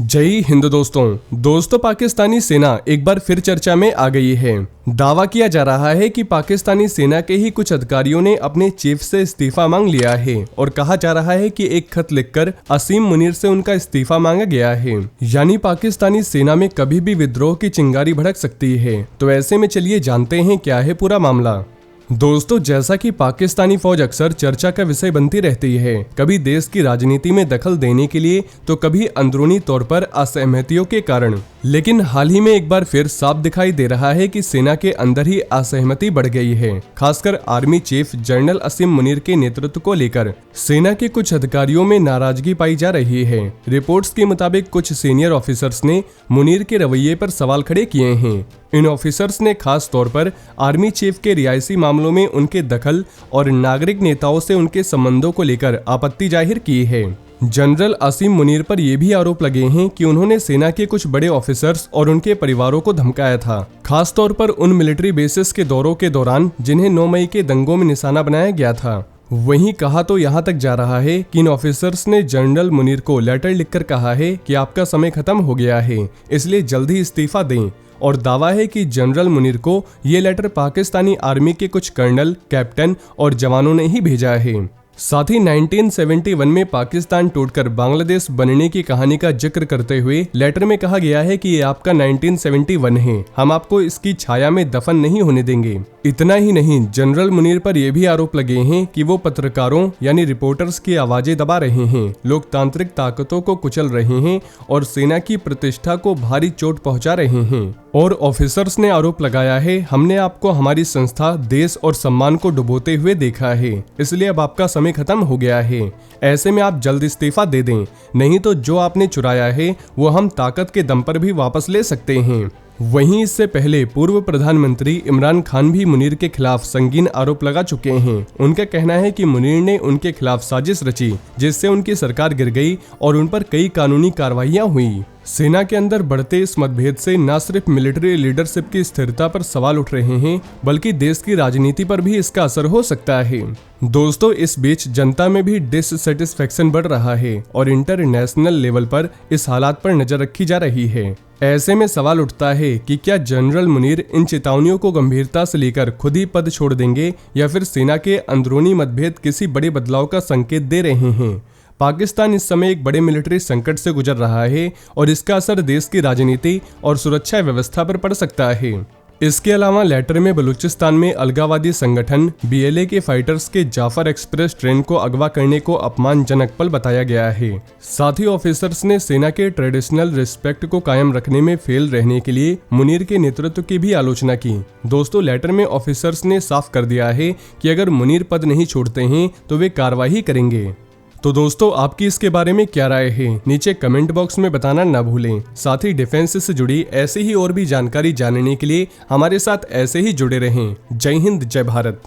जय हिंद दोस्तों पाकिस्तानी सेना एक बार फिर चर्चा में आ गई है। दावा किया जा रहा है कि पाकिस्तानी सेना के ही कुछ अधिकारियों ने अपने चीफ से इस्तीफा मांग लिया है और कहा जा रहा है कि एक खत लिखकर असीम मुनीर से उनका इस्तीफा मांगा गया है। यानी पाकिस्तानी सेना में कभी भी विद्रोह की चिंगारी भड़क सकती है। तो ऐसे में चलिए जानते हैं क्या है पूरा मामला। दोस्तों, जैसा कि पाकिस्तानी फौज अक्सर चर्चा का विषय बनती रहती है, कभी देश की राजनीति में दखल देने के लिए तो कभी अंदरूनी तौर पर असहमतियों के कारण। लेकिन हाल ही में एक बार फिर साफ दिखाई दे रहा है कि सेना के अंदर ही असहमति बढ़ गई है, खासकर आर्मी चीफ जनरल असीम मुनीर के नेतृत्व को लेकर सेना के कुछ अधिकारियों में नाराजगी पाई जा रही है। रिपोर्ट्स के मुताबिक कुछ सीनियर ऑफिसर्स ने मुनीर के रवैये पर सवाल खड़े किए हैं। इन ऑफिसर्स ने खास तौर पर आर्मी चीफ के रियासी मामलों में उनके दखल और नागरिक नेताओं से उनके संबंधों को लेकर आपत्ति जाहिर की है। जनरल असीम मुनीर पर यह भी आरोप लगे हैं कि उन्होंने सेना के कुछ बड़े ऑफिसर्स और उनके परिवारों को धमकाया था, खास तौर पर उन मिलिट्री बेसिस के दौरों के दौरान जिन्हें 9 मई के दंगों में निशाना बनाया गया था। वहीं कहा तो यहाँ तक जा रहा है कि इन ऑफिसर्स ने जनरल मुनीर को लेटर लिखकर कहा है कि आपका समय खत्म हो गया है, इसलिए जल्दी इस्तीफा दें। और दावा है कि जनरल मुनीर को ये लेटर पाकिस्तानी आर्मी के कुछ कर्नल, कैप्टन और जवानों ने ही भेजा है। साथ ही 1971 में पाकिस्तान टूटकर बांग्लादेश बनने की कहानी का जिक्र करते हुए लेटर में कहा गया है कि ये आपका 1971 है, हम आपको इसकी छाया में दफन नहीं होने देंगे। इतना ही नहीं, जनरल मुनीर पर यह भी आरोप लगे हैं कि वो पत्रकारों यानी रिपोर्टर्स की आवाजें दबा रहे हैं, लोकतांत्रिक ताकतों को कुचल रहे हैं और सेना की प्रतिष्ठा को भारी चोट पहुंचा रहे हैं। और ऑफिसर्स ने आरोप लगाया है, हमने आपको हमारी संस्था, देश और सम्मान को डुबोते हुए देखा है, इसलिए अब आपका समय खत्म हो गया है। ऐसे में आप जल्द इस्तीफा दे दें, नहीं तो जो आपने चुराया है वो हम ताकत के दम पर भी वापस ले सकते हैं। वहीं इससे पहले पूर्व प्रधानमंत्री इमरान खान भी मुनीर के खिलाफ संगीन आरोप लगा चुके हैं। उनका कहना है कि मुनीर ने उनके खिलाफ साजिश रची, जिससे उनकी सरकार गिर गई और उन पर कई कानूनी कार्रवाइयां हुई। सेना के अंदर बढ़ते इस मतभेद से न सिर्फ मिलिट्री लीडरशिप की स्थिरता पर सवाल उठ रहे हैं, बल्कि देश की राजनीति पर भी इसका असर हो सकता है। दोस्तों, इस बीच जनता में भी डिससैटिस्फैक्शन बढ़ रहा है और इंटरनेशनल लेवल पर इस हालात पर नजर रखी जा रही है। ऐसे में सवाल उठता है कि क्या जनरल मुनीर इन चेतावनियों को गंभीरता से लेकर खुद ही पद छोड़ देंगे या फिर सेना के अंदरूनी मतभेद किसी बड़े बदलाव का संकेत दे रहे हैं। पाकिस्तान इस समय एक बड़े मिलिट्री संकट से गुजर रहा है और इसका असर देश की राजनीति और सुरक्षा व्यवस्था पर पड़ सकता है। इसके अलावा लेटर में बलूचिस्तान में अलगावादी संगठन BLA के फाइटर्स के जाफर एक्सप्रेस ट्रेन को अगवा करने को अपमानजनक पल बताया गया है। साथ ही ऑफिसर्स ने सेना के ट्रेडिशनल रिस्पेक्ट को कायम रखने में फेल रहने के लिए मुनीर के नेतृत्व की भी आलोचना की। दोस्तों, लेटर में ऑफिसर्स ने साफ कर दिया है कि अगर मुनीर पद नहीं छोड़ते हैं तो वे कार्रवाई करेंगे। तो दोस्तों, आपकी इसके बारे में क्या राय है, नीचे कमेंट बॉक्स में बताना ना भूलें। साथ ही डिफेंस से जुड़ी ऐसी ही और भी जानकारी जानने के लिए हमारे साथ ऐसे ही जुड़े रहें। जय हिंद, जय भारत।